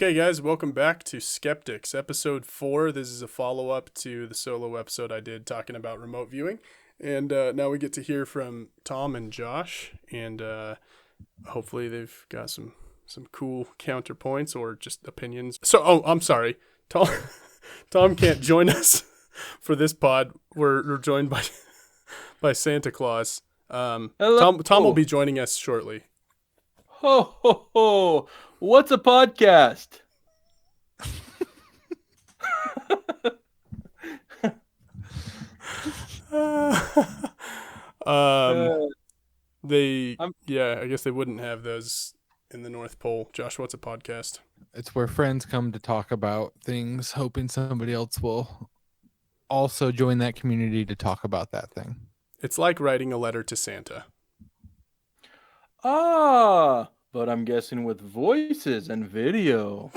Okay, guys, welcome back to Skepdicks, episode 4. This is a follow-up to the solo episode I did talking about remote viewing. And now we get to hear from Tom and Josh, and hopefully they've got some cool counterpoints or just opinions. I'm sorry. Tom can't join us for this pod. We're joined by Santa Claus. Hello. Tom will be joining us shortly. Ho, ho, ho. What's a podcast? I guess they wouldn't have those in the North Pole. Josh, what's a podcast? It's where friends come to talk about things, hoping somebody else will also join that community to talk about that thing. It's like writing a letter to Santa. But I'm guessing with voices and video.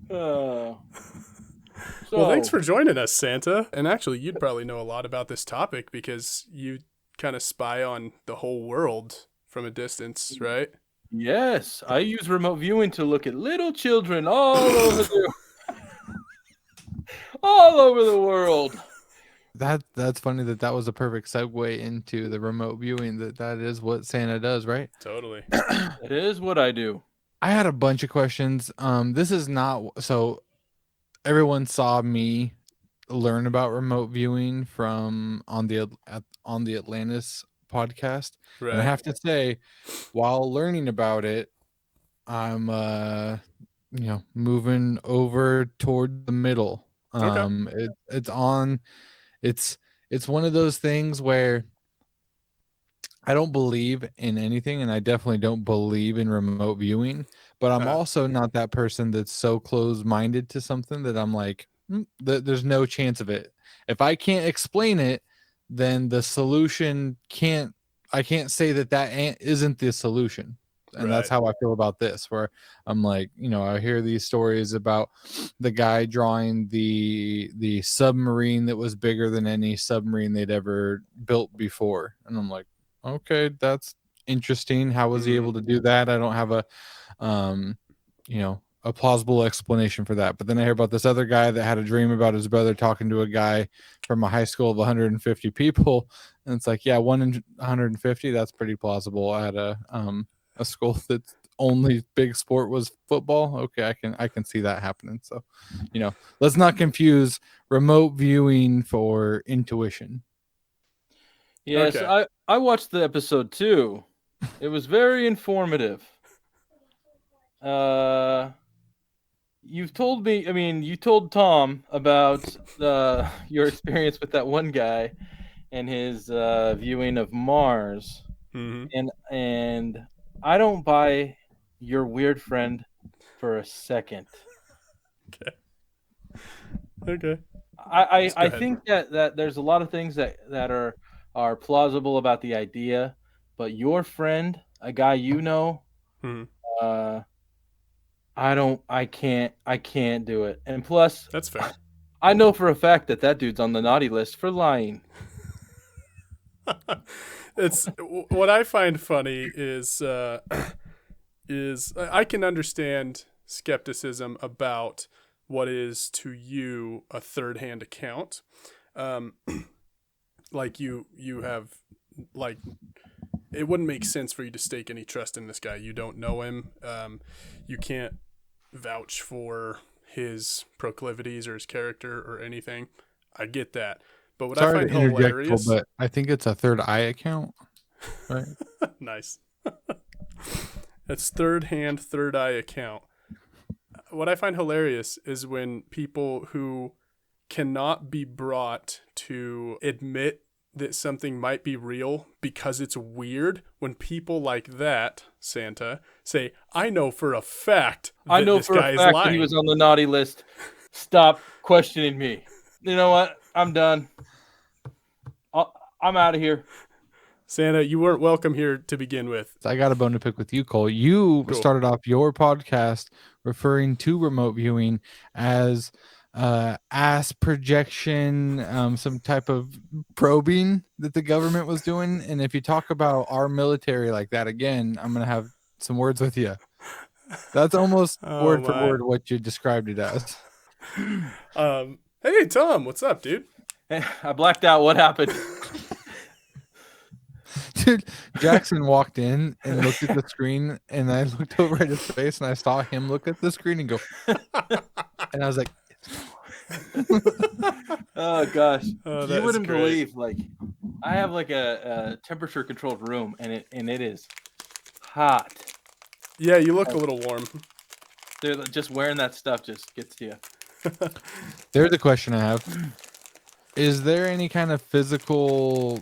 Well, thanks for joining us, Santa. And actually, you'd probably know a lot about this topic because you kind of spy on the whole world from a distance, right? Yes, I use remote viewing to look at little children all over the world. That's funny that was a perfect segue into the remote viewing. That is what Santa does, right? Totally. It is what I do. I had a bunch of questions. This is not so. Everyone saw me learn about remote viewing from on the Atlantis podcast. Right. And I have to say, while learning about it, I'm moving over toward the middle. Okay. It's one of those things where I don't believe in anything, and I definitely don't believe in remote viewing, but I'm also not that person that's so closed-minded to something that I'm like, there's no chance of it. If I can't explain it, then the solution I can't say that isn't the solution. And That's how I feel about this, where I'm like, I hear these stories about the guy drawing the submarine that was bigger than any submarine they'd ever built before. And I'm like, okay, that's interesting. How was he able to do that? I don't have a plausible explanation for that. But then I hear about this other guy that had a dream about his brother talking to a guy from a high school of 150 people. And it's like, yeah, 1 in 150, that's pretty plausible. I had a school that's only big sport was football. Okay, I can see that happening. So, let's not confuse remote viewing for intuition. Yes, okay. I watched the episode too. It was very informative. You told Tom about your experience with that one guy and his viewing of Mars. Mm-hmm. And I don't buy your weird friend for a second. Okay. I think that there's a lot of things that are plausible about the idea, but your friend, a guy I can't do it. And plus, that's fair. I know for a fact that dude's on the naughty list for lying. It's what I find funny is I can understand skepticism about what is to you a third-hand account. Like you have, like, it wouldn't make sense for you to stake any trust in this guy. You don't know him. You can't vouch for his proclivities or his character or anything. I get that. But what I find hilarious, but I think it's a third eye account, right? Nice. That's third-hand, third eye account. What I find hilarious is when people who cannot be brought to admit that something might be real because it's weird, when people like that, Santa, say, I know for a fact that this guy is lying. That he was on the naughty list. Stop questioning me. You know what? I'm done. I'm out of here. Santa, you weren't welcome here to begin with. I got a bone to pick with you, Cole. You started off your podcast referring to remote viewing as ass projection, some type of probing that the government was doing. And if you talk about our military like that again, I'm going to have some words with you. That's almost Oh, word for my. word what you described it as. Hey, Tom, what's up, dude? I blacked out. What happened? Dude, Jackson walked in and looked at the screen, and I looked over at his face, and I saw him look at the screen and go, and I was like, Oh gosh, Oh, that you is wouldn't great. believe. Like, I have like a temperature controlled room, and it is hot. Yeah, you look a little warm. Dude, just wearing that stuff just gets to you. there's a question I have. Is there any kind of physical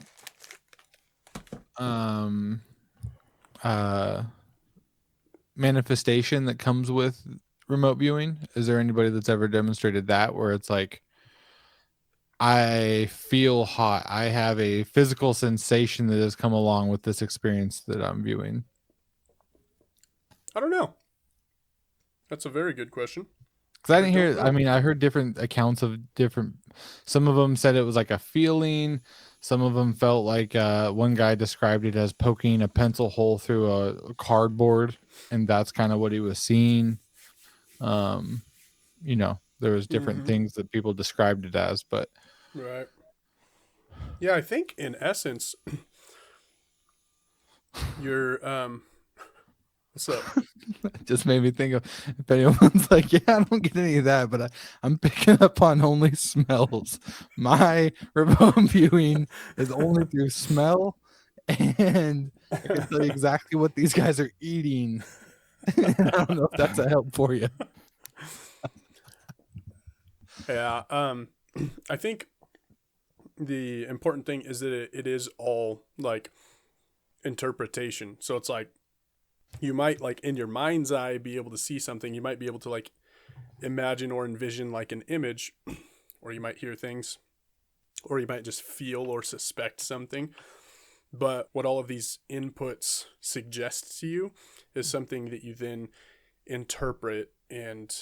manifestation that comes with remote viewing? Is there anybody that's ever demonstrated that, where it's like, I feel hot, I have a physical sensation that has come along with this experience that I'm viewing? I don't know. That's a very good question. Because I didn't hear, I mean, I heard different accounts of different, some of them said it was like a feeling. Some of them felt like one guy described it as poking a pencil hole through a cardboard, and that's kind of what he was seeing. You know, there was different things that people described it as, but right. Yeah, I think in essence, you're what's up? it just made me think of, if anyone's like, yeah, I don't get any of that, but I'm picking up on only smells. My remote viewing is only through smell, and I can tell you exactly what these guys are eating. I don't know if that's a help for you. Yeah, I think the important thing is that it is all like interpretation. So it's like you might like in your mind's eye be able to see something. You might be able to like imagine or envision like an image, or you might hear things, or you might just feel or suspect something. But what all of these inputs suggest to you is something that you then interpret, and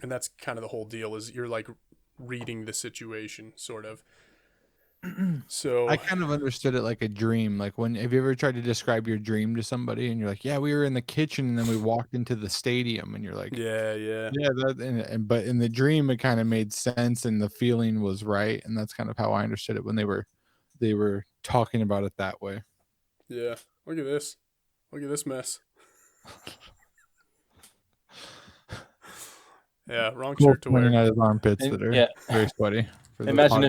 that's kind of the whole deal, is you're like reading the situation sort of. So I kind of understood it like a dream. Like, when have you ever tried to describe your dream to somebody and you're like, yeah, we were in the kitchen and then we walked into the stadium, and you're like, yeah, that, and but in the dream it kind of made sense and the feeling was right, and that's kind of how I understood it when they were talking about it that way. yeah. Look at this mess. Yeah, wrong shirt to wear. Out his armpits that are very sweaty. Imagine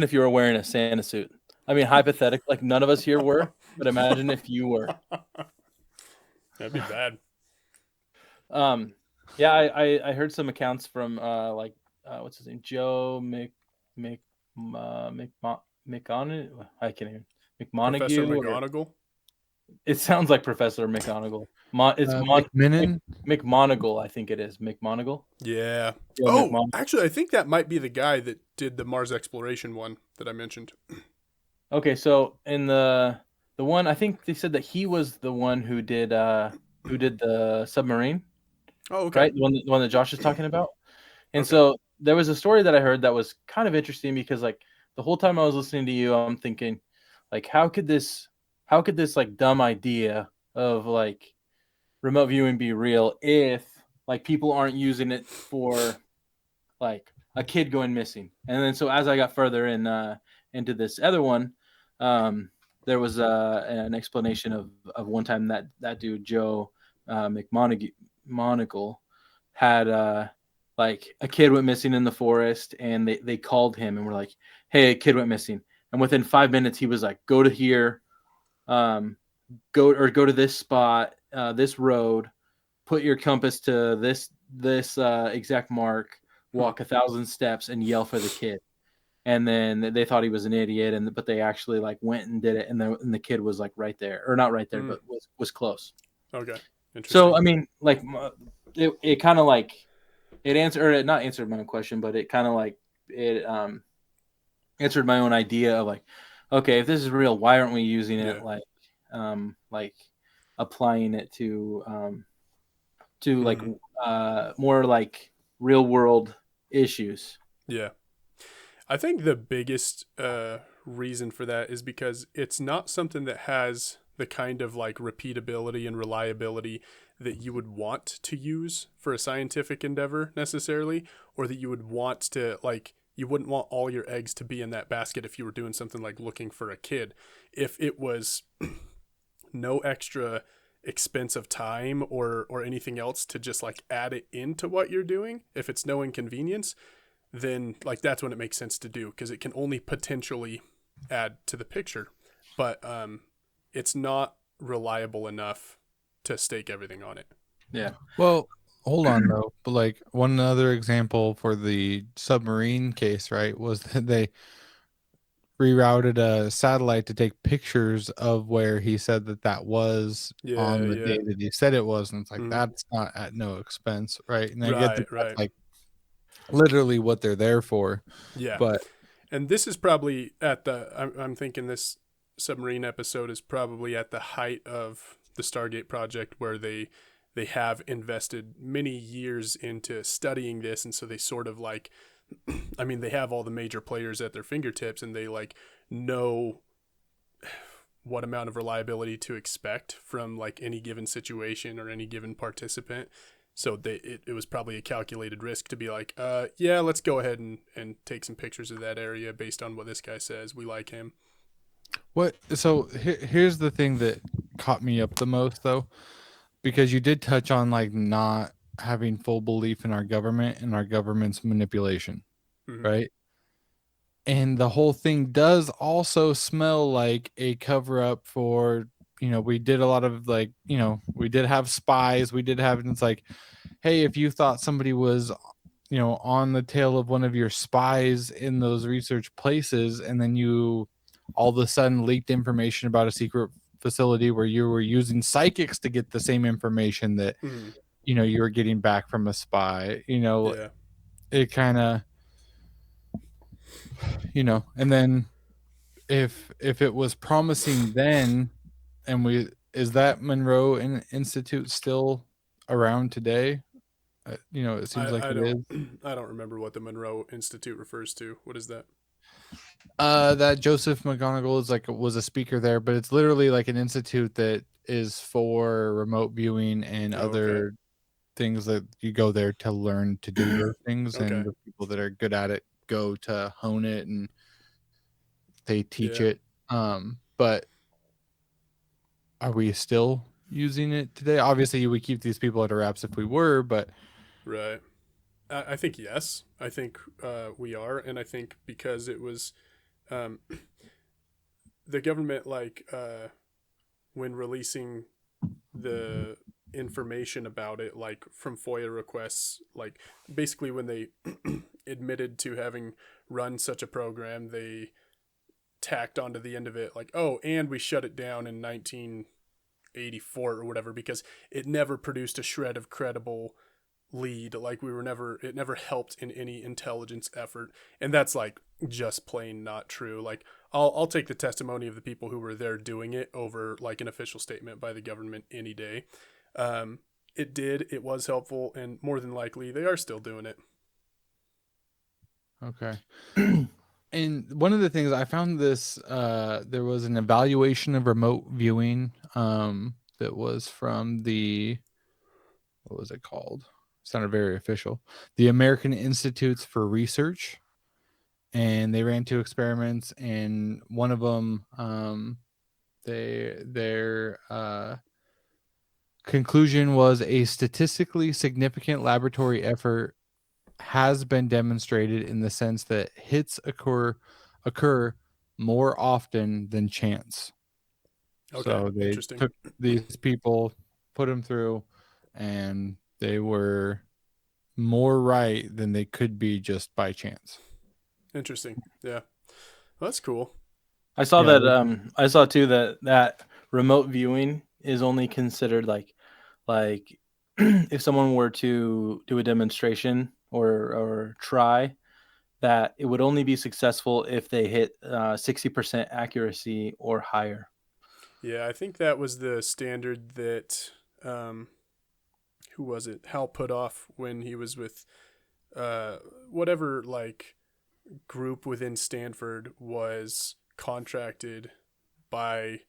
if you were wearing a Santa suit. I mean, hypothetically, like none of us here were, but imagine if you were. That'd be bad. Yeah, I heard some accounts from what's his name, Joe McMonaghy. I can't even McMonaghy. Professor McGonagall. It sounds like Professor McGonagall. It's McMonagall, I think it is. McMonagall. Yeah. McMonagall. Actually, I think that might be the guy that did the Mars exploration one that I mentioned. Okay, so in the one, I think they said that he was the one who did the submarine. Oh, okay. Right, the one that Josh is talking about. And so there was a story that I heard that was kind of interesting, because like the whole time I was listening to you, I'm thinking, like, how could this like dumb idea of like remote viewing be real if like people aren't using it for like a kid going missing? And then so as I got further into this other one, there was an explanation of one time that dude Joe McMonagall had like a kid went missing in the forest, and they called him and were like, hey, a kid went missing. And within 5 minutes he was like, go to here, go to this spot, this road, put your compass to this exact mark, walk 1,000 steps and yell for the kid. And then they thought he was an idiot, but they actually like went and did it, and the kid was like right there, or not right there, but was close. Okay, interesting. So I mean, like it kind of like it not answered my own question, but it kind of like it answered my own idea of like, okay, if this is real, why aren't we using it like applying it to like more like real world issues? Yeah. I think the biggest reason for that is because it's not something that has the kind of like repeatability and reliability that you would want to use for a scientific endeavor necessarily, or that you would want to, like, you wouldn't want all your eggs to be in that basket if you were doing something like looking for a kid. If it was no extra expense of time or anything else to just like add it into what you're doing, if it's no inconvenience, then like that's when it makes sense to do, because it can only potentially add to the picture, but it's not reliable enough to stake everything on it. Yeah. Well, hold on though. But like one other example for the submarine case, right, was that they rerouted a satellite to take pictures of where he said that that was Yeah, on the yeah. day that he said it was, and it's like Mhm. that's not at no expense, right? And I get that Right, that's right. like literally what they're there for, Yeah. but And this is probably at the, I'm thinking this submarine episode is probably at the height of the Stargate project, where they have invested many years into studying this, and so they sort of like, I mean, they have all the major players at their fingertips, and they like know what amount of reliability to expect from like any given situation or any given participant. So it was probably a calculated risk to be like, yeah, let's go ahead and take some pictures of that area based on what this guy says. We like him. what so here's the thing that caught me up the most though, because you did touch on like not having full belief in our government and our government's manipulation, Mm-hmm. right? And the whole thing does also smell like a cover up for, we did a lot of like, we did have spies, we did have, and it's like, hey, if you thought somebody was, on the tail of one of your spies in those research places, and then you all of a sudden leaked information about a secret facility where you were using psychics to get the same information that, Mm-hmm. you were getting back from a spy, Yeah. it kind of, and then if it was promising then, and we is that Monroe Institute still around today? It seems like I it don't is. I don't remember what the Monroe Institute refers to. What is that? That Joseph McGonigal is like was a speaker there, but it's literally like an institute that is for remote viewing and Oh, okay. other things that you go there to learn to do those things, and Okay. the people that are good at it go to hone it and they teach Yeah. it. But are we still using it today? Obviously, we keep these people under wraps if we were, but Right. I think yes. I think we are, and I think because it was um, the government, like when releasing the information about it, like from FOIA requests, like basically when they admitted to having run such a program, they tacked onto the end of it like, oh, and we shut it down in 1984 or whatever, because it never produced a shred of credible lead. Like it never helped in any intelligence effort. And that's like just plain not true. Like I'll take the testimony of the people who were there doing it over like an official statement by the government any day. It was helpful, and more than likely they are still doing it. okay. And one of the things I found this, there was an evaluation of remote viewing that was from the, what was it called? Sounded very official. The American Institutes for Research. And they ran two experiments, and one of them, their conclusion was a statistically significant laboratory effort has been demonstrated in the sense that hits occur more often than chance. Okay, So they interesting. took these people, put them through, and they were more right than they could be just by chance. Interesting. Yeah. Well, that's cool. I saw Yeah, that I saw too that remote viewing is only considered like if someone were to do a demonstration or try, that it would only be successful if they hit 60% accuracy or higher. Yeah, I think that was the standard that who was it? Hal put off when he was with whatever like group within Stanford was contracted by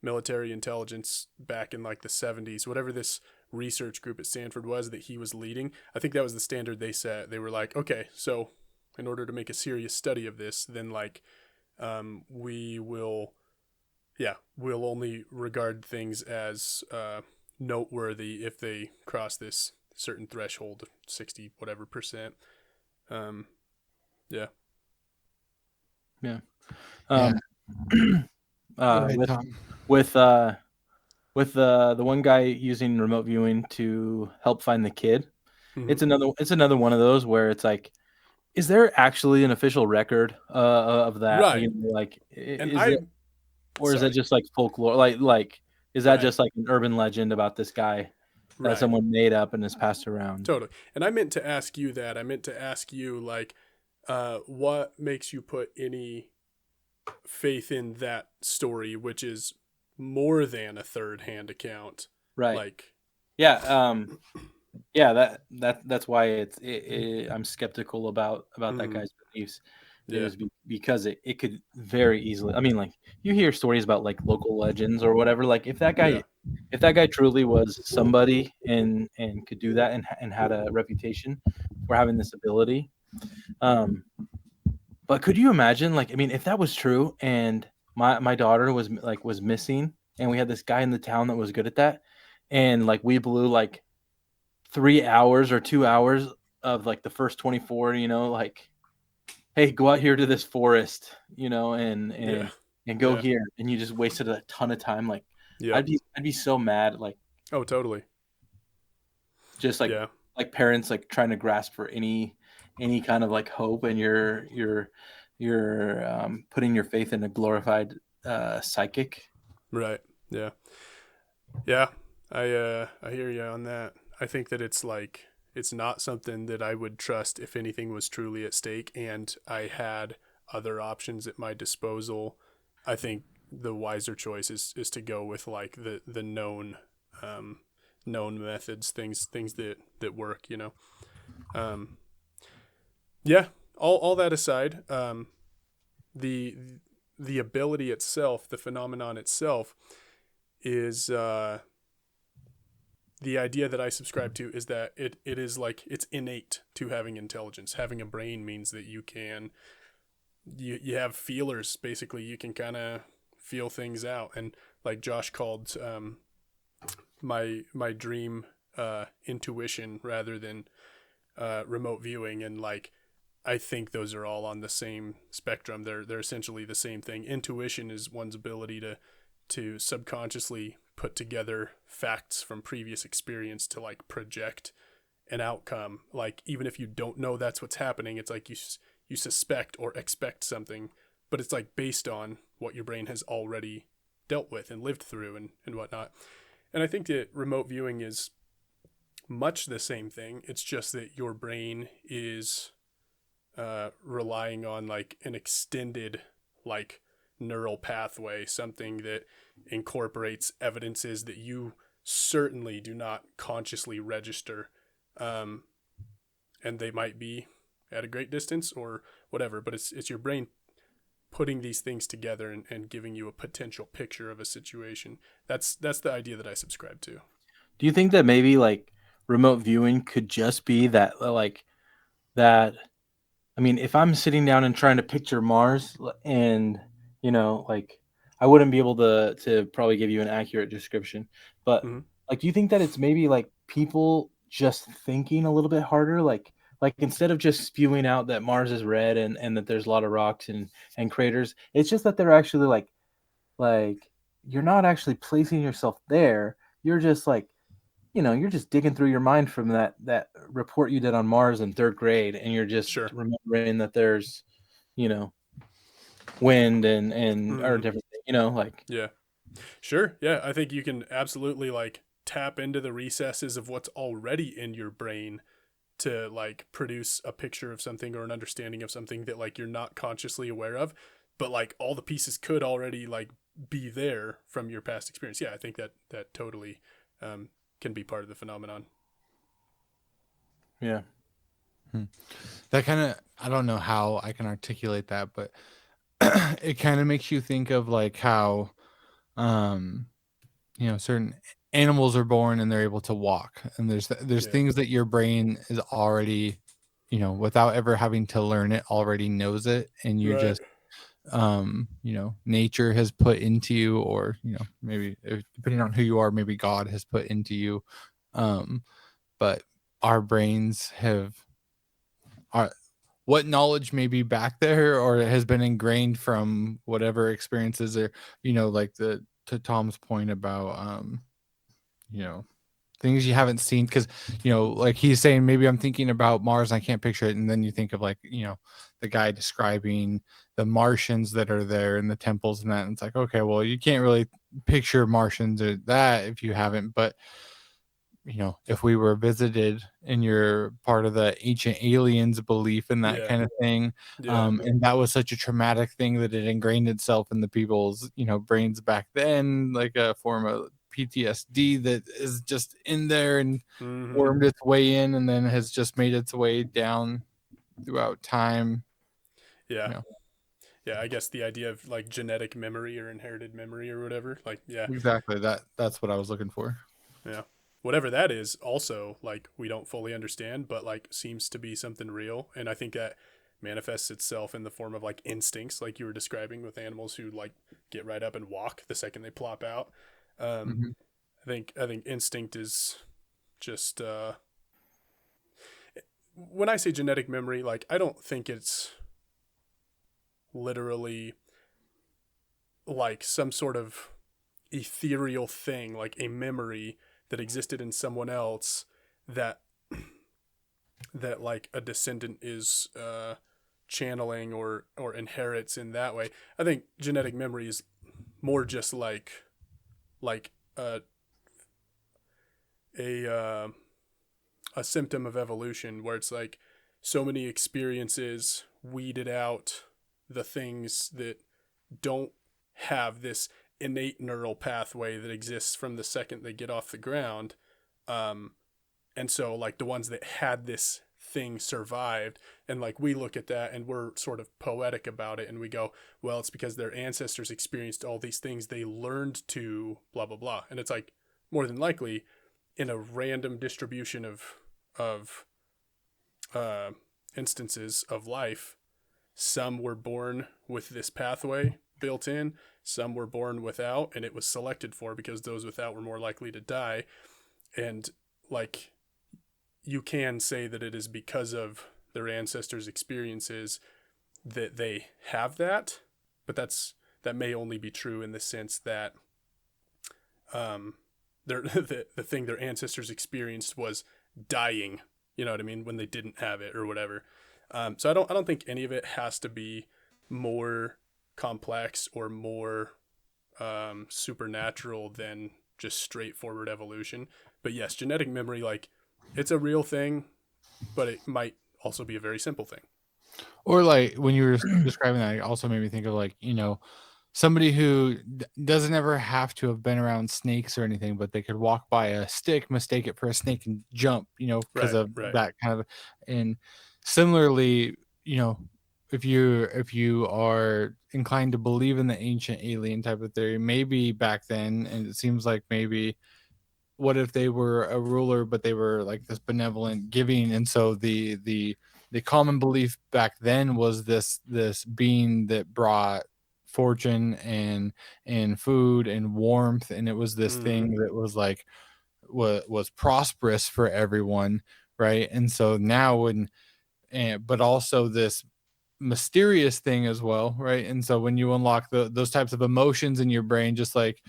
military intelligence back in like the 70s, whatever this research group at Stanford was that he was leading. I think that was the standard they set. They were like, okay, so in order to make a serious study of this, then like we will, we'll only regard things as noteworthy if they cross this certain threshold, 60 whatever percent. Yeah. Yeah. Yeah. Go ahead, With Tom. with the one guy using remote viewing to help find the kid, Mhm. it's another one of those where it's like, is there actually an official record of that? Right. You know, like, And is it, or is that sorry. just like folklore? Like is that Right. just like an urban legend about this guy that Right. someone made up and has passed around? Totally. And I meant to ask you that. I meant to ask you, like, what makes you put any faith in that story, which is more than a third hand account? Right. Like, Yeah. Yeah. That's why I'm skeptical about that guy's beliefs. It yeah. was because it could very easily. I mean, like, you hear stories about like local legends or whatever. Like, if that guy truly was somebody and could do that and had a reputation for having this ability, but could you imagine, like, I mean, if that was true and my daughter was missing and we had this guy in the town that was good at that, and like we blew like 3 hours or 2 hours of like the first 24, like, hey, go out here to this forest, and go Yeah. here, and you just wasted a ton of time. Like, Yeah. I'd be so mad, like, Oh, totally. just like Yeah. like parents like trying to grasp for any kind of like hope, and you're putting your faith in a glorified psychic. Right. Yeah. Yeah. I hear you on that. I think that it's like, it's not something that I would trust if anything was truly at stake and I had other options at my disposal. I think the wiser choice is to go with like the known methods, things that work, Um, yeah, all that aside, the the ability itself, the phenomenon itself is the idea that I subscribe to is that it is like, it's innate to having intelligence. Having a brain means that you have feelers. Basically, you can kind of feel things out. And like Josh called my dream intuition rather than remote viewing, and like, I think those are all on the same spectrum. They're essentially the same thing. Intuition is one's ability to subconsciously put together facts from previous experience to like project an outcome. Like, even if you don't know that's what's happening, it's like you suspect or expect something, but it's like based on what your brain has already dealt with and lived through and whatnot. And I think that remote viewing is much the same thing. It's just that your brain is relying on like an extended like neural pathway, something that incorporates evidences that you certainly do not consciously register, and they might be at a great distance or whatever, but it's your brain putting these things together and giving you a potential picture of a situation. That's the idea that I subscribe to. Do you think that maybe like remote viewing could just be that, like, that? I mean, if I'm sitting down and trying to picture Mars, and like, I wouldn't be able to probably give you an accurate description, but Mm-hmm. like, do you think that it's maybe like people just thinking a little bit harder, like instead of just spewing out that Mars is red and that there's a lot of rocks and craters, it's just that they're actually like you're not actually placing yourself there. You're just like, you're just digging through your mind from that report you did on Mars in third grade, and you're just Sure. remembering that there's, wind and or Mm-hmm. different, like. Yeah. Sure. Yeah. I think you can absolutely like tap into the recesses of what's already in your brain to like produce a picture of something or an understanding of something that like you're not consciously aware of, but like all the pieces could already like be there from your past experience. Yeah. I think that totally can be part of the phenomenon. Yeah. That kind of, I don't know how I can articulate that, but it kind of makes you think of like how certain animals are born and they're able to walk, and there's Yeah. things that your brain is already, without ever having to learn it, already knows it, and you Right. just nature has put into you, or maybe depending on who you are, maybe God has put into you. But our brains are what knowledge may be back there, or it has been ingrained from whatever experiences, or like to Tom's point about things you haven't seen, because like he's saying, maybe I'm thinking about Mars and I can't picture it, and then you think of like the guy describing the Martians that are there in the temples and that, and it's like, okay, well, you can't really picture Martians or that if you haven't. But if we were visited and you're part of the ancient aliens belief and that Yeah. kind of thing, Yeah. and that was such a traumatic thing that it ingrained itself in the people's brains back then, like a form of PTSD that is just in there and Mm-hmm. wormed its way in, and then has just made its way down throughout time. Yeah. Yeah, I guess the idea of like genetic memory or inherited memory or whatever. Like, yeah. Exactly, that's what I was looking for. Yeah. Whatever that is, also, like, we don't fully understand, but like seems to be something real. And I think that manifests itself in the form of like instincts, like you were describing with animals who like get right up and walk the second they plop out. Um, Mm-hmm. I think instinct is just when I say genetic memory, like I don't think it's literally like some sort of ethereal thing, like a memory that existed in someone else that like a descendant is channeling or inherits in that way. I think genetic memory is more just like a uh, a symptom of evolution, where it's like so many experiences weeded out the things that don't have this innate neural pathway that exists from the second they get off the ground. Um, and so like the ones that had this thing survived, and like we look at that and we're sort of poetic about it, and we go, well, it's because their ancestors experienced all these things, they learned to blah blah blah. And it's like, more than likely, in a random distribution of uh, instances of life, some were born with this pathway built in, some were born without, and it was selected for because those without were more likely to die. And like, you can say that it is because of their ancestors' experiences that they have that, but that may only be true in the sense that the thing their ancestors experienced was dying. You know what I mean? When they didn't have it or whatever. So I don't think any of it has to be more complex or more supernatural than just straightforward evolution. But yes, genetic memory, like, it's a real thing, but it might also be a very simple thing. Or like when you were describing that, it also made me think of like, somebody who doesn't ever have to have been around snakes or anything, but they could walk by a stick, mistake it for a snake, and jump, because Right, of right. that kind of. And similarly, if you are inclined to believe in the ancient alien type of theory, maybe back then, and it seems like maybe, what if they were a ruler, but they were like this benevolent giving, and so the common belief back then was this being that brought fortune and food and warmth, and it was this Mm-hmm. thing that was like was prosperous for everyone, right? And so now but also this mysterious thing as well, right? And so when you unlock those types of emotions in your brain, just like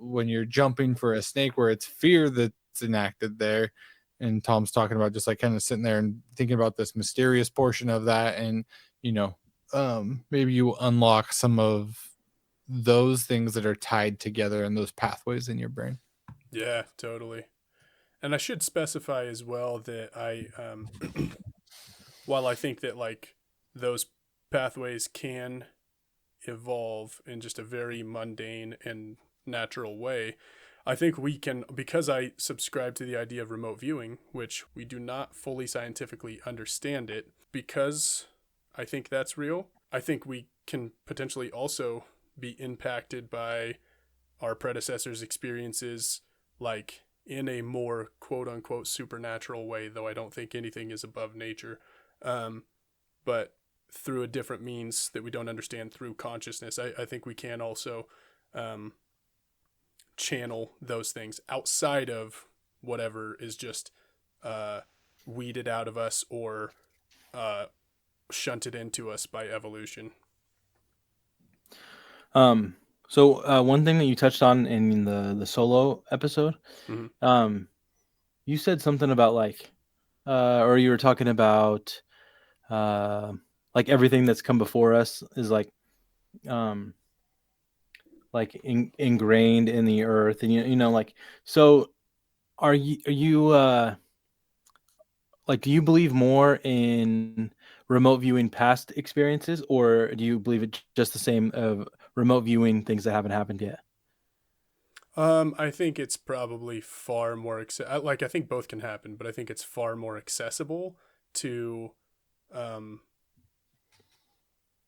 when you're jumping for a snake, where it's fear that's enacted there, and Tom's talking about just like kind of sitting there and thinking about this mysterious portion of that, and maybe you unlock some of those things that are tied together in those pathways in your brain. Yeah, totally. And I should specify as well that while I think that like those pathways can evolve in just a very mundane and natural way, I think we can, because I subscribe to the idea of remote viewing, which we do not fully scientifically understand it, because I think that's real. I think we can potentially also be impacted by our predecessors' experiences, like in a more quote unquote supernatural way, though I don't think anything is above nature. But through a different means that we don't understand through consciousness, I think we can also channel those things outside of whatever is just weeded out of us or shunted into us by evolution. So one thing that you touched on in the solo episode, Mm-hmm. You said something about like, or you were talking about, like everything that's come before us is like ingrained in the earth, and you know, like, so are you like, do you believe more in remote viewing past experiences, or do you believe it's just the same of remote viewing things that haven't happened yet? I think it's probably far more like I think both can happen, but I think it's far more accessible to um,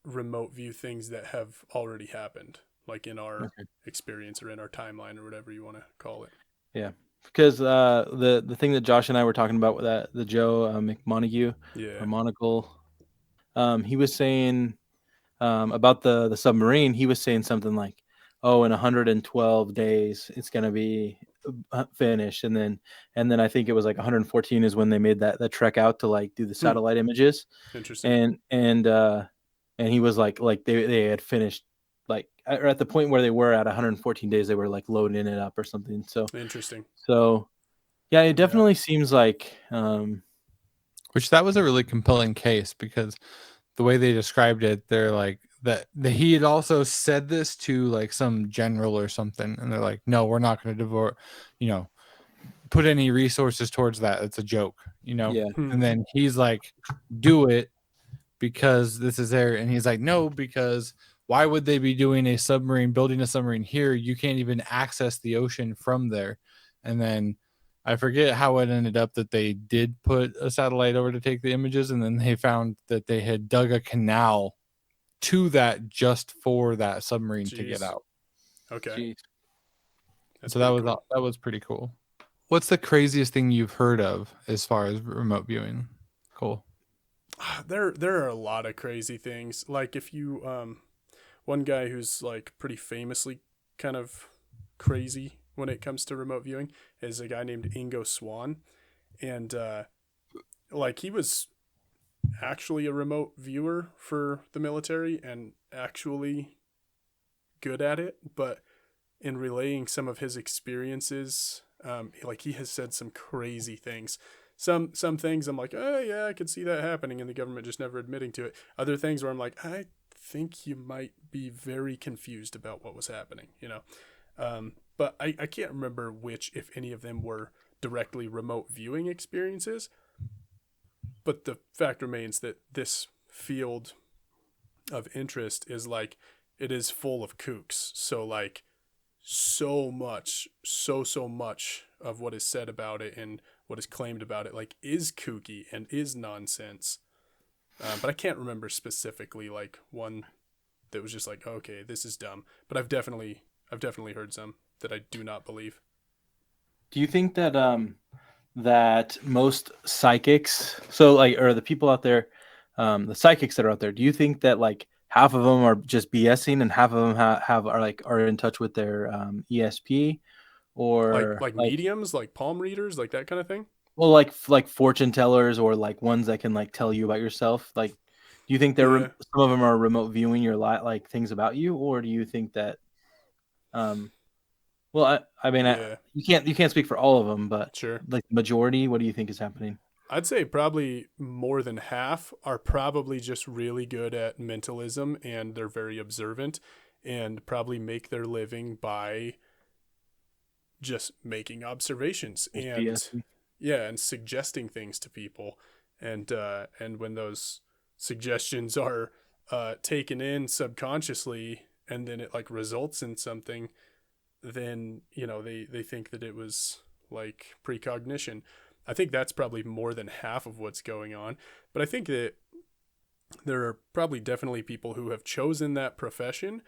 remote view things that have already happened, like in our Okay. experience or in our timeline or whatever you want to call it. Yeah, because the thing that Josh and I were talking about with that the Joe McMontague Yeah. or Monocle, he was saying about the submarine. He was saying something like, "Oh, in 112 days, it's gonna be finished," and then I think it was like 114 is when they made that trek out to like do the satellite images, Interesting. and he was like they had finished, like at the point where they were at 114 days, they were like loading it up or something. Interesting. So yeah, it Yeah. definitely seems like Which that was a really compelling case because the way they described it, they're like that he had also said this to like some general or something, and they're like, no, we're not going to devote, you know, put any resources towards that. It's a joke, you know. yeah, And then he's like, do it because this is there, and he's like, no, because why would they be doing a submarine, building a submarine here? You can't even access the ocean from there. And then I forget how it ended up that they did put a satellite over to take the images, and then they found that they had dug a canal to that just for that submarine to get Jeez. out. Okay. geez. That's So that pretty was cool. that was pretty cool. What's the craziest thing you've heard of as far as remote viewing? Cool. There are a lot of crazy things. Like if you one guy who's like pretty famously kind of crazy when it comes to remote viewing is a guy named Ingo Swann, and like he was actually a remote viewer for the military and actually good at it, but in relaying some of his experiences, like he has said some crazy things. Some things I'm like, oh yeah, I could see that happening, and the government just never admitting to it. Other things where I'm like, I think you might be very confused about what was happening, you know. But I can't remember which, if any of them were directly remote viewing experiences. But the fact remains that this field of interest is like, it is full of kooks. So like so much of what is said about it and what is claimed about it like is kooky and is nonsense. But I can't remember specifically like one that was just like, okay, this is dumb. But I've definitely heard some that I do not believe. Do you think that that most psychics, so like, or the people out there, the psychics that are out there, do you think that like half of them are just BSing and half of them are in touch with their ESP, or Like like, mediums, like palm readers, like that kind of thing. well, like fortune tellers, or like ones that can like tell you about yourself? Like, do you think Yeah. some of them are remote viewing your like things about you, or do you think that um well, I mean, Yeah. you can't speak for all of them, but Sure. like the majority, what do you think is happening? I'd say probably more than half are probably just really good at mentalism and they're very observant and probably make their living by just making observations Just and BS. yeah, and suggesting things to people. And when those suggestions are taken in subconsciously and then it like results in something, then you know they think that it was like precognition. I think that's probably more than half of what's going on. But I think that there are probably definitely people who have chosen that profession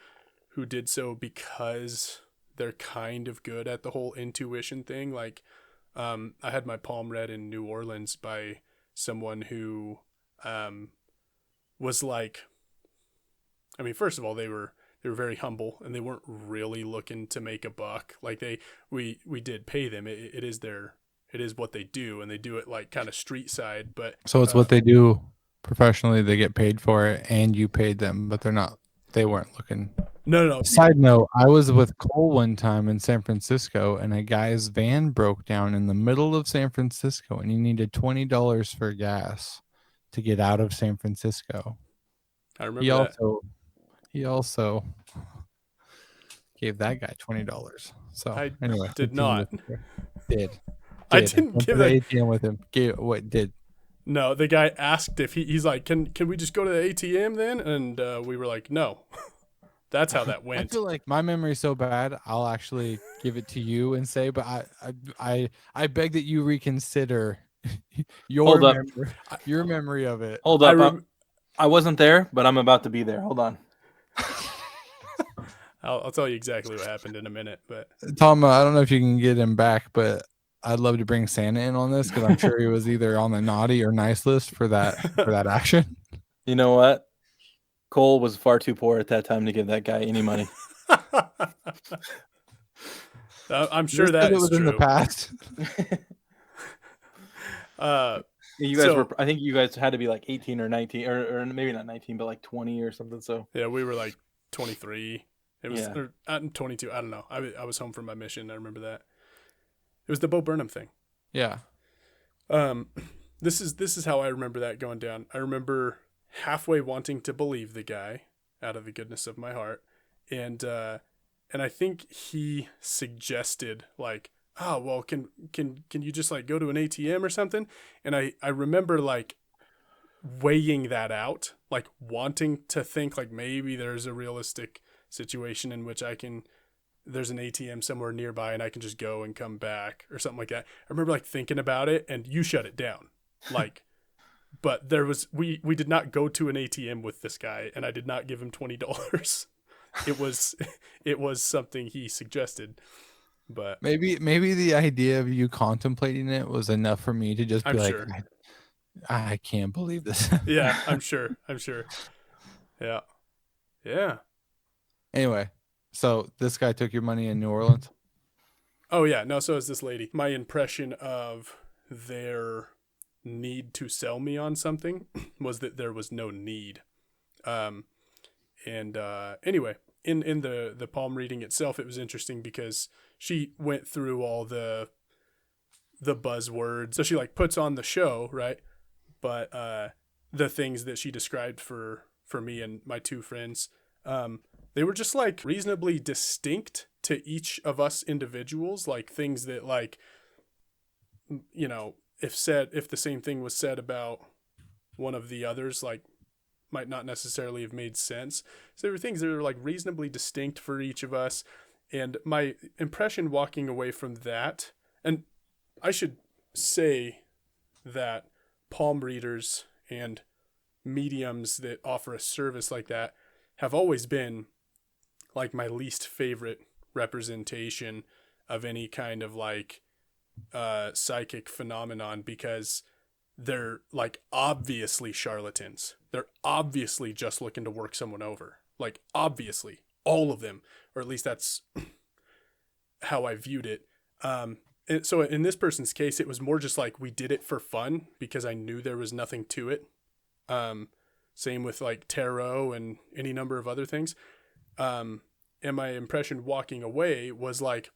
who did so because they're kind of good at the whole intuition thing. Like, I had my palm read in New Orleans by someone who was like, I mean, first of all, they were very humble, and they weren't really looking to make a buck. Like we did pay them. It is what they do, and they do it like kind of street side. But So it's what they do professionally. They get paid for it, and you paid them, but they weren't looking. No. Side note, I was with Cole one time in San Francisco, and a guy's van broke down in the middle of San Francisco, and he needed $20 for gas to get out of San Francisco. I remember He also gave that guy $20. So I anyway, did not. Did. I didn't Went give to the that. ATM with him. What did? No, the guy asked if he's like, can we just go to the ATM then? And we were like, no. That's how that I went. feel like my memory's so bad. I'll actually give it to you and say, but I beg that you reconsider your memory of it. Hold up. I wasn't there, but I'm about to be there. Hold on. I'll tell you exactly what happened in a minute. But Tom, I don't know if you can get him back, but I'd love to bring Santa in on this because I'm sure he was either on the naughty or nice list for that action. You know what? Cole was far too poor at that time to give that guy any money. I'm sure that it was true. in the past. You guys I think you guys had to be like 18 or 19, or maybe not 19, but like 20 or something. So yeah, we were like 23. It was 22. I don't know. I was home from my mission. I remember that. It was the Bo Burnham thing. Yeah. This is how I remember that going down. I remember halfway wanting to believe the guy out of the goodness of my heart, and I think he suggested like, oh well, can you just like go to an ATM or something? And I remember like weighing that out, like wanting to think like maybe there's a realistic situation in which there's an ATM somewhere nearby and I can just go and come back or something like that. I remember like thinking about it, and you shut it down. Like, but we did not go to an ATM with this guy, and I did not give him $20. It was something he suggested. But maybe the idea of you contemplating it was enough for me to just be sure. I can't believe this. Yeah, I'm sure. Yeah. Anyway, so this guy took your money in New Orleans? Oh yeah, no, so is this lady. My impression of their need to sell me on something was that there was no need. Anyway, in the palm reading itself, it was interesting because she went through all the buzzwords. So she like puts on the show, right? But the things that she described for me and my two friends, they were just like reasonably distinct to each of us individuals, like things that like, you know, if the same thing was said about one of the others, like might not necessarily have made sense. So there were things that are like reasonably distinct for each of us. And my impression walking away from that, and I should say that palm readers and mediums that offer a service like that have always been like my least favorite representation of any kind of like psychic phenomenon, because they're like obviously charlatans. They're obviously just looking to work someone over. Like obviously, all of them, or at least that's how I viewed it. And so in this person's case, it was more just like we did it for fun because I knew there was nothing to it. Same with like tarot and any number of other things. And my impression walking away was like,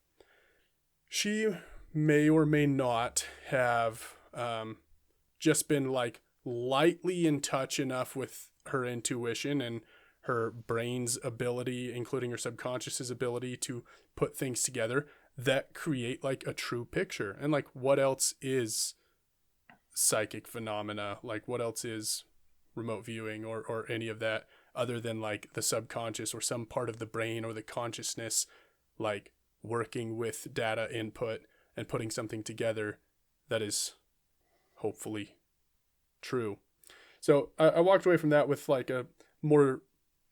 she may or may not have just been like lightly in touch enough with her intuition and her brain's ability, including her subconscious's ability to put things together that create like a true picture. And like, what else is psychic phenomena? Like, what else is remote viewing or any of that other than like the subconscious or some part of the brain or the consciousness, like working with data input and putting something together that is hopefully true. So I walked away from that with like a more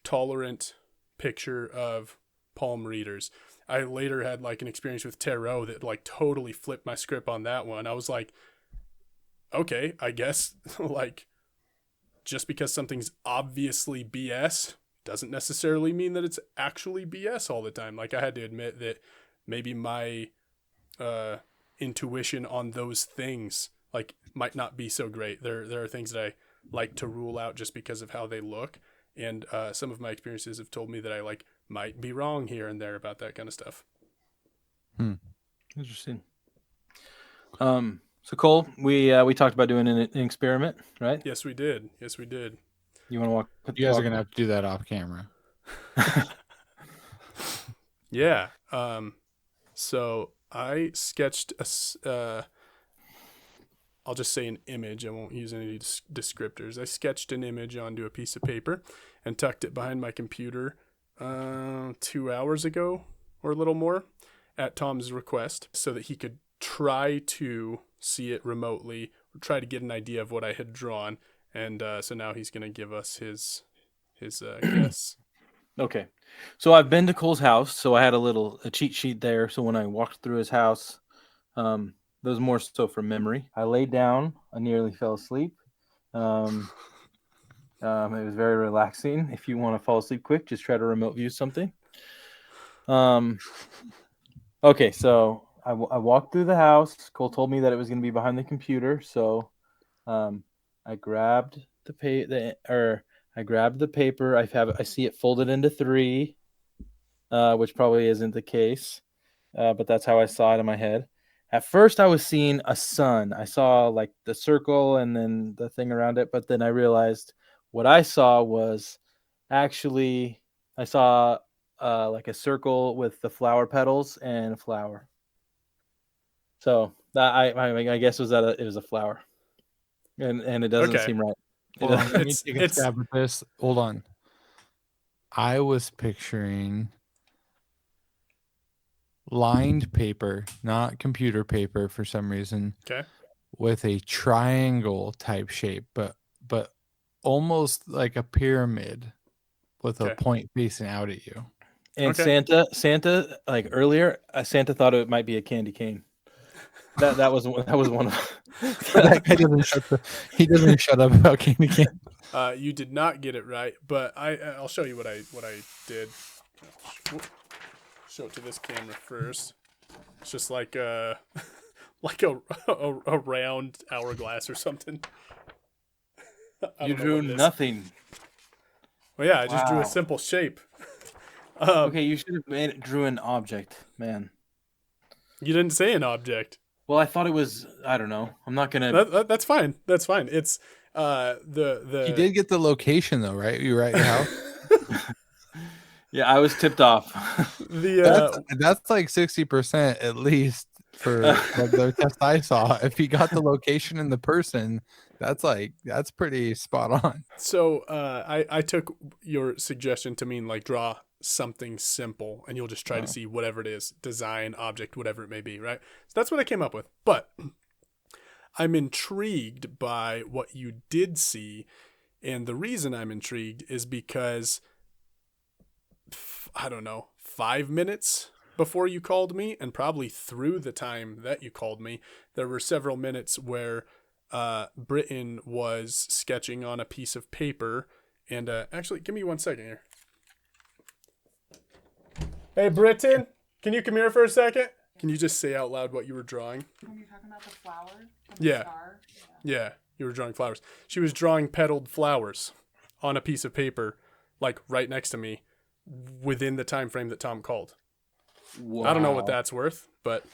tolerant picture of palm readers. I later had like an experience with tarot that like totally flipped my script on that one. I was like, okay, I guess like just because something's obviously BS doesn't necessarily mean that it's actually BS all the time. Like I had to admit that maybe my intuition on those things like might not be so great. There are things that I like to rule out just because of how they look. And some of my experiences have told me that I like might be wrong here and there about that kind of stuff. Interesting. So Cole, we talked about doing an experiment, right? Yes, we did. You want to walk? You guys are gonna have to do that off camera. Yeah. So I sketched I'll just say an image. I won't use any descriptors. I sketched an image onto a piece of paper and tucked it behind my computer 2 hours ago or a little more at Tom's request so that he could try to see it remotely, or try to get an idea of what I had drawn. And so now he's going to give us his guess. Okay. So I've been to Cole's house, so I had a cheat sheet there. So when I walked through his house, that was more so from memory. I laid down. I nearly fell asleep. It was very relaxing. If you want to fall asleep quick, just try to remote view something. Okay, so I walked through the house. Cole told me that it was going to be behind the computer, so I grabbed the paper. I see it folded into 3, which probably isn't the case, but that's how I saw it in my head. At first, I was seeing a sun. I saw like the circle and then the thing around it, but then I realized what I saw was actually I saw like a circle with the flower petals and a flower. So that I guess was that it was a flower, and it doesn't seem right. Hold on, let me take a stab at this. Hold on. I was picturing lined paper, not computer paper for some reason. Okay. With a triangle type shape, but almost like a pyramid with a point facing out at you. And Santa, like earlier, Santa thought it might be a candy cane. That was one of that guy he doesn't shut up about candy cane. You did not get it right, but I'll show you what I did. Show it to this camera first. It's just like a round hourglass or something. You drew nothing. Well, yeah, I just drew a simple shape. Okay, you should have drew an object, man. You didn't say an object. Well, I thought it was. I don't know. I'm not gonna. That's fine. That's fine. It's the. He did get the location though, right? You right now. Yeah, I was tipped off. That's like 60% at least for the test I saw. If he got the location and the person, that's pretty spot on. So I took your suggestion to mean like draw something simple, and you'll just try to see whatever it is, design, object, whatever it may be, right? So that's what I came up with. But I'm intrigued by what you did see, and the reason I'm intrigued is because I don't know, 5 minutes before you called me, and probably through the time that you called me, there were several minutes where Britton was sketching on a piece of paper. And actually, give me 1 second here. Hey, Britton, can you come here for a second? Can you just say out loud what you were drawing? When you're talking about the flower? Yeah. Yeah, you were drawing flowers. She was drawing petaled flowers on a piece of paper, like right next to me, within the time frame that Tom called. Wow. I don't know what that's worth, but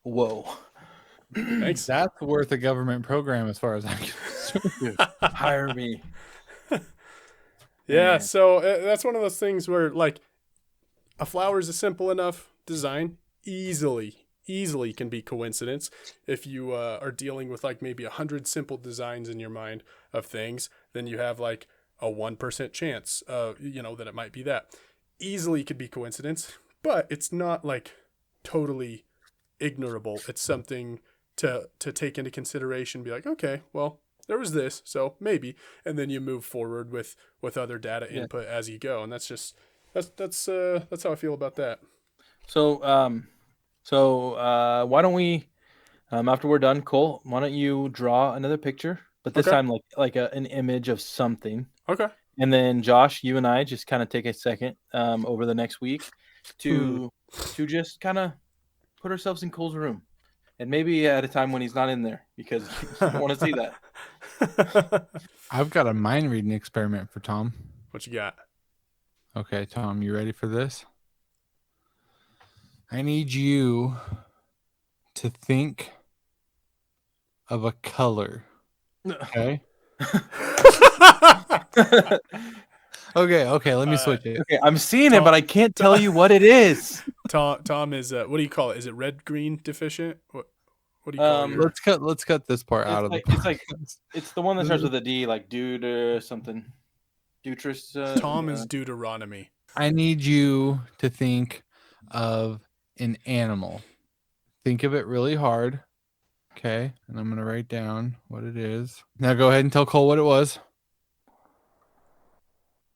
whoa. Thanks. That's worth a government program as far as I'm concerned. Hire me. Yeah, so that's one of those things where like a flower is a simple enough design, easily can be coincidence. If you are dealing with like maybe 100 simple designs in your mind of things, then you have like a 1% chance that it might be that. Easily could be coincidence, but it's not like totally ignorable. It's something to take into consideration, be like, okay, well, there was this, so maybe, and then you move forward with other data input as you go. And that's just That's how I feel about that. So why don't we, after we're done, Cole, why don't you draw another picture, but this Okay. time like an image of something, Okay. and then Josh, you and I just kind of take a second over the next week to just kind of put ourselves in Cole's room, and maybe at a time when he's not in there, because you don't want to see that. I've got a mind reading experiment for Tom. What you got? Okay, Tom, you ready for this? I need you to think of a color. Okay. Okay. Let me switch it. Okay, I'm seeing it, but I can't tell you what it is. Tom is what do you call it? Is it red green deficient? What do you call your? Let's cut this part out of the podcast. It's the one that starts with a D, like dude or something. Deuterus. Tom is Deuteronomy. I need you to think of an animal. Think of it really hard. Okay, and I'm gonna write down what it is. Now go ahead and tell Cole what it was.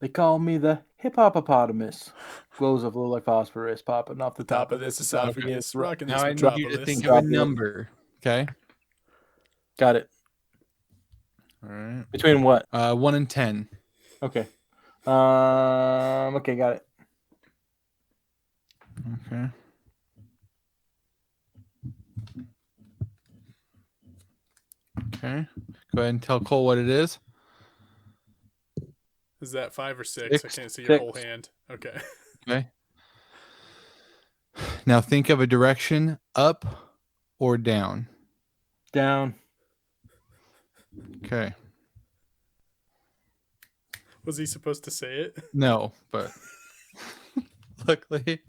They call me the hippopotamus. Glows of blue like phosphorus popping off the Top of this esophagus, rocking this Now I need you to metropolis. think of a number. Okay. Got it. All right. Between what? 1 and 10. Okay. Okay, got it. Okay. Okay. Go ahead and tell Cole what it is. Is that 5 or 6? I can't see your 6. whole hand. Okay. Okay. Now think of a direction up or down. Down. Okay. Was he supposed to say it? No, but luckily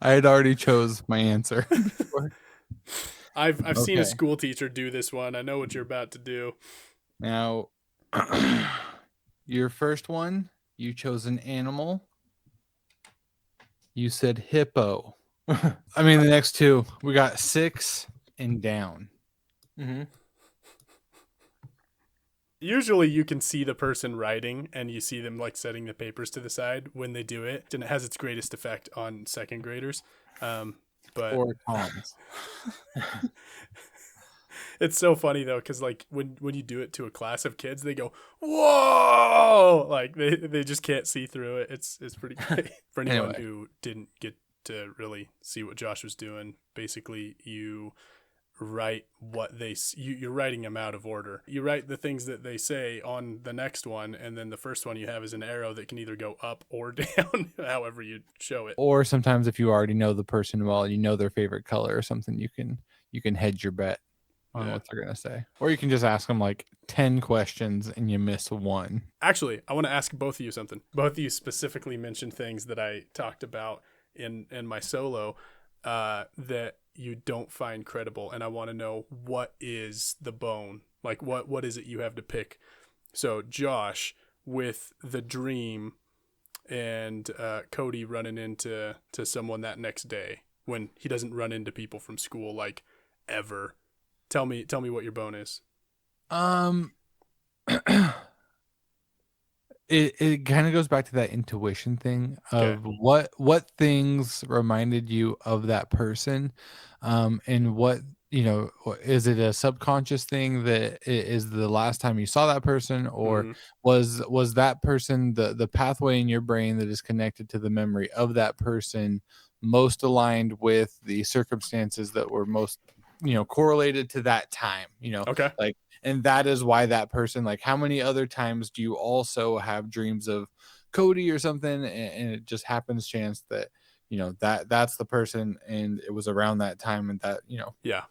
I had already chose my answer. I've seen a Okay. school teacher do this one. I know what you're about to do. Now, your first one, you chose an animal. You said hippo. I mean, the next two, we got 6 and down. Mm-hmm. Usually you can see the person writing and you see them like setting the papers to the side when they do it, and it has its greatest effect on second graders. But Or Tom's. it's so funny though, because like when you do it to a class of kids, they go, "Whoa!" Like they just can't see through it. It's pretty great. For anyone Anyway. who didn't get to really see what Josh was doing, basically you write what you're writing them out of order. You write the things that they say on the next one, and then the first one you have is an arrow that can either go up or down, however you show it. Or sometimes if you already know the person well, you know their favorite color or something, you can hedge your bet on what they're gonna say. Or you can just ask them like 10 questions and you miss one. Actually, I want to ask both of you something. Both of you specifically mentioned things that I talked about in my solo that you don't find credible, and I want to know what is the bone. Like what is it you have to pick? So Josh, with the dream and Cody running into someone that next day when he doesn't run into people from school like ever. Tell me what your bone is. It kind of goes back to that intuition thing of what things reminded you of that person, and what, is it a subconscious thing that is the last time you saw that person, or was that person the pathway in your brain that is connected to the memory of that person most aligned with the circumstances that were most correlated to that time, Okay. like, and that is why that person, like, how many other times do you also have dreams of Cody or something, and it just happens chance that that's the person, and it was around that time, and that yeah.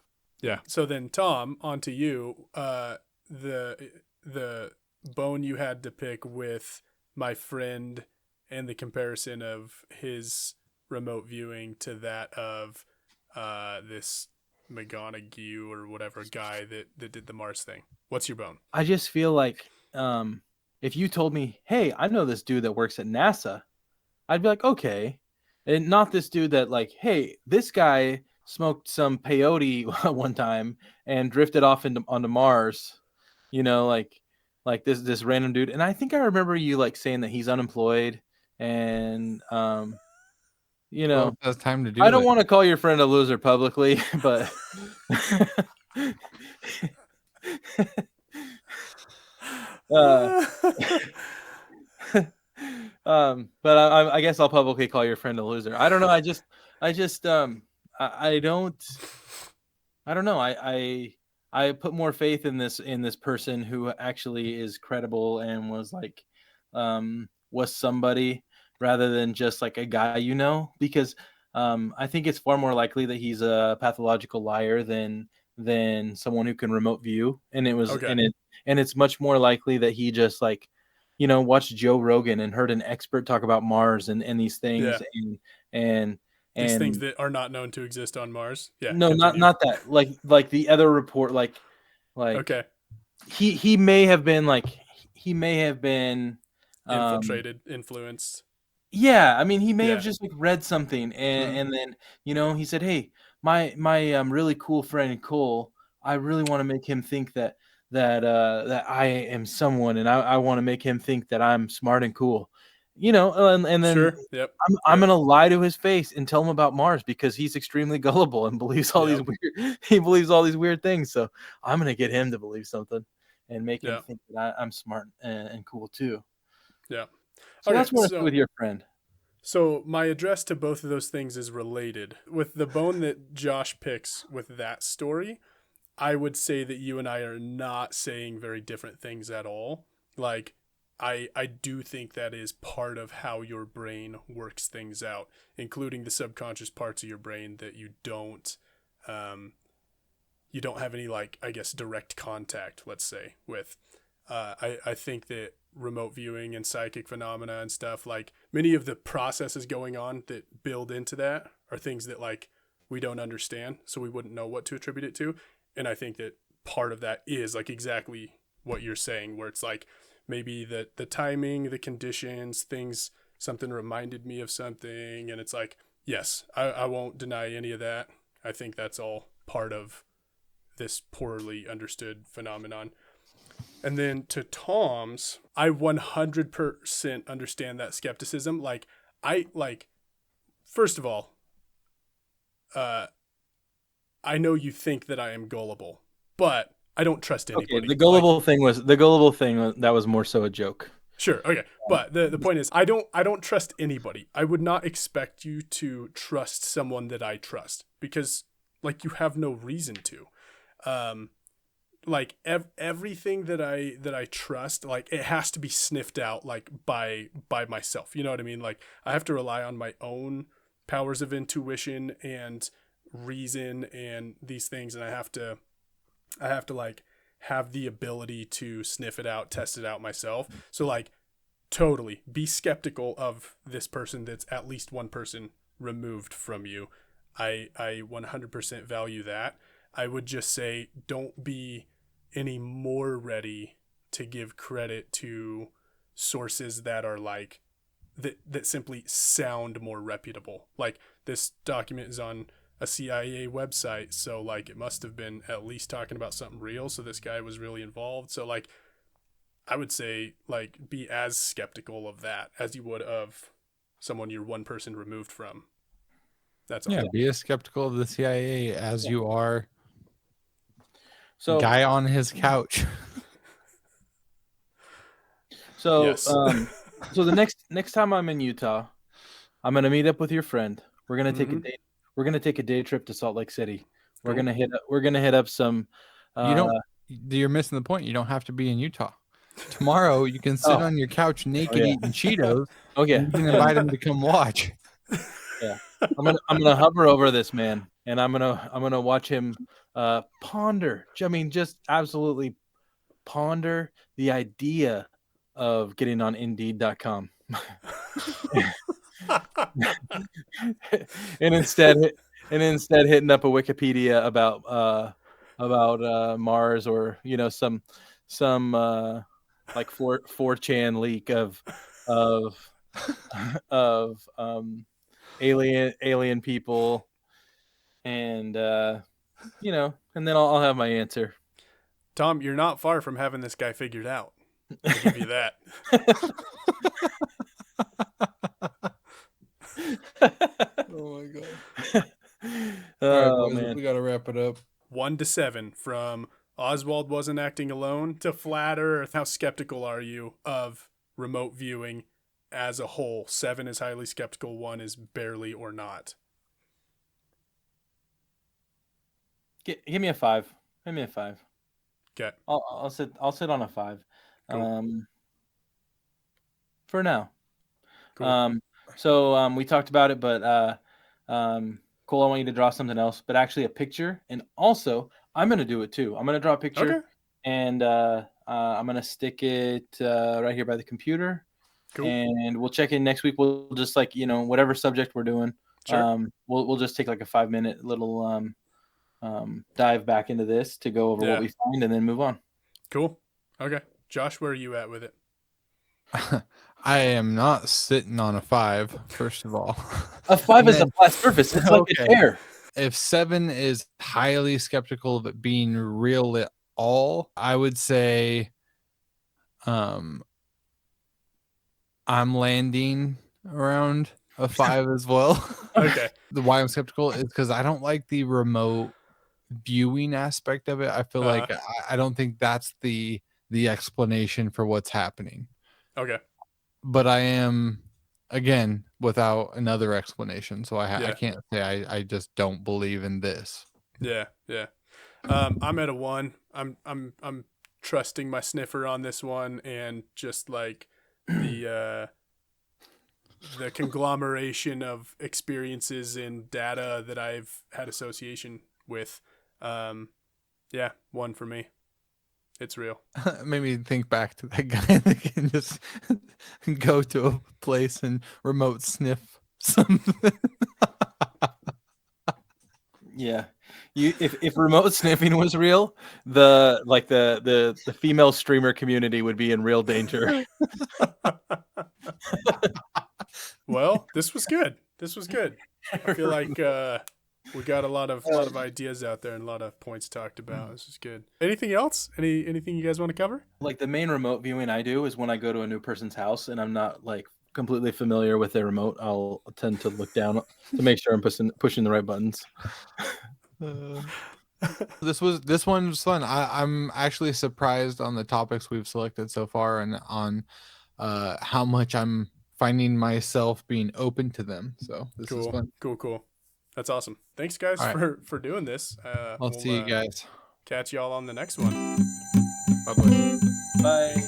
So then Tom, on to you. The bone you had to pick with my friend and the comparison of his remote viewing to that of this McGonagall or whatever guy that did the Mars thing. What's your bone? I just feel like if you told me, hey, I know this dude that works at NASA, I'd be like, okay. And not this dude that like, hey, this guy smoked some peyote one time and drifted off onto Mars, like this random dude. And I think I remember you like saying that he's unemployed and you Well, know, it's time to do I don't it. want to call your friend a loser publicly, but uh, but I guess I'll publicly call your friend a loser. I don't know. I don't know. I put more faith in this person who actually is credible and was like, was somebody rather than just like a guy, because I think it's far more likely that he's a pathological liar than someone who can remote view, and Okay. it's much more likely that he just like, watched Joe Rogan and heard an expert talk about Mars and these things, Yeah. and These things and that are not known to exist on Mars. Yeah. no, not Continue. that. Like the other report, like Okay. he may have been Infiltrated, influenced. yeah, I mean, he may have Yeah. just like read something Mhm. and then he said, "Hey, my really cool friend Cole, I really want to make him think that I am someone, and I want to make him think that I'm smart and cool." And then Sure. Yep. I'm Yep. gonna lie to his face and tell him about Mars because he's extremely gullible and believes all these Yep. weird he believes all these weird things. So I'm gonna get him to believe something and make him Yeah. think that I'm smart and cool too. Yeah. So Okay. that's what I do with your friend. So my address to both of those things is related. With the bone that Josh picks with that story, I would say that you and I are not saying very different things at all. Like I do think that is part of how your brain works things out, including the subconscious parts of your brain that um you don't have any, like, I guess, direct contact, let's say, with. I think that remote viewing and psychic phenomena and stuff, like many of the processes going on that build into that are things that like we don't understand, so we wouldn't know what to attribute it to. And I think that part of that is like exactly what you're saying, where it's like maybe the timing, the conditions, things, something reminded me of something, and it's like, yes, I won't deny any of that. I think that's all part of this poorly understood phenomenon. And then to Tom's, I 100% understand that skepticism. First of all, uh, I know you think that I am gullible, but I don't trust Okay, anybody. Like, the gullible thing that was more so a joke. sure, okay, but the point is, I don't trust anybody. I would not expect you to trust someone that I trust because, like, you have no reason to. Um, like everything that I trust, like it has to be sniffed out like by myself. You know what I mean? Like I have to rely on my own powers of intuition and reason and these things, and I have to like have the ability to sniff it out, test it out myself. So like totally be skeptical of this person that's at least one person removed from you. I 100% value that. I would just say don't be any more ready to give credit to sources that are like that simply sound more reputable. Like this document is on a CIA website, so like it must have been at least talking about something real, so this guy was really involved. So like I would say like be as skeptical of that as you would of someone you're one person removed from. That's all. Yeah, be as skeptical of the CIA as you are So guy on his couch. Yes. So the next time I'm in Utah, I'm gonna meet up with your friend. We're gonna take a Mhm. day. We're gonna take a day trip to Salt Lake City. We're Cool. gonna hit up some. You don't. You're missing the point. You don't have to be in Utah. Tomorrow you can sit Oh. on your couch naked yeah. eating Cheetos, Okay. and you can invite him to come watch. Yeah. I'm gonna hover over this man, and I'm gonna watch him ponder. I mean, just absolutely ponder the idea of getting on Indeed.com. and instead hitting up a Wikipedia about Mars, or some like 4chan leak of of alien people, and and then I'll have my answer. Tom, you're not far from having this guy figured out. I'll give you that. Oh my god. All right, Oh boys, man. we gotta wrap it up. 1 to 7, from Oswald wasn't acting alone to Flat Earth. How skeptical are you of remote viewing as a whole? 7 is highly skeptical, 1 is barely or not. Give me a 5. Give me a 5. Okay. I'll sit on a 5. Cool. For now. Cool. So we talked about it, but Cole, I want you to draw something else, but actually a picture. And also, I'm gonna do it too. I'm gonna draw a picture, Okay. and I'm gonna stick it right here by the computer. Cool. And we'll check in next week. We'll just whatever subject we're doing. Sure. We'll just take like a 5-minute little dive back into this to go over what we find and then move on. Cool. Okay. Josh, where are you at with it? I am not sitting on a 5, first of all. A 5 is a flat surface. It's like a chair. If 7 is highly skeptical of it being real at all, I would say I'm landing around a 5 as well. Okay. The why I'm skeptical is because I don't like the remote viewing aspect of it. I feel like I don't think that's the explanation for what's happening. Okay. But I am, again, without another explanation, so I can't say I just don't believe in this. Yeah. I'm at a 1. I'm trusting my sniffer on this one, and just like the conglomeration of experiences and data that I've had association with. 1 for me. It's real. It made me think back to that guy that can just go to a place and remote sniff something. Yeah. If remote sniffing was real, the female streamer community would be in real danger. Well, this was good. I feel like we got a lot of ideas out there and a lot of points talked about. This is good. Anything else? Anything you guys want to cover? Like the main remote viewing I do is when I go to a new person's house and I'm not like completely familiar with their remote, I'll tend to look down to make sure I'm pushing the right buttons. This one was fun. I'm actually surprised on the topics we've selected so far and on how much I'm finding myself being open to them. So this is fun. Cool. That's awesome. Thanks, guys, for doing this. I'll see you guys. Catch y'all on the next one. Bye-bye. Bye.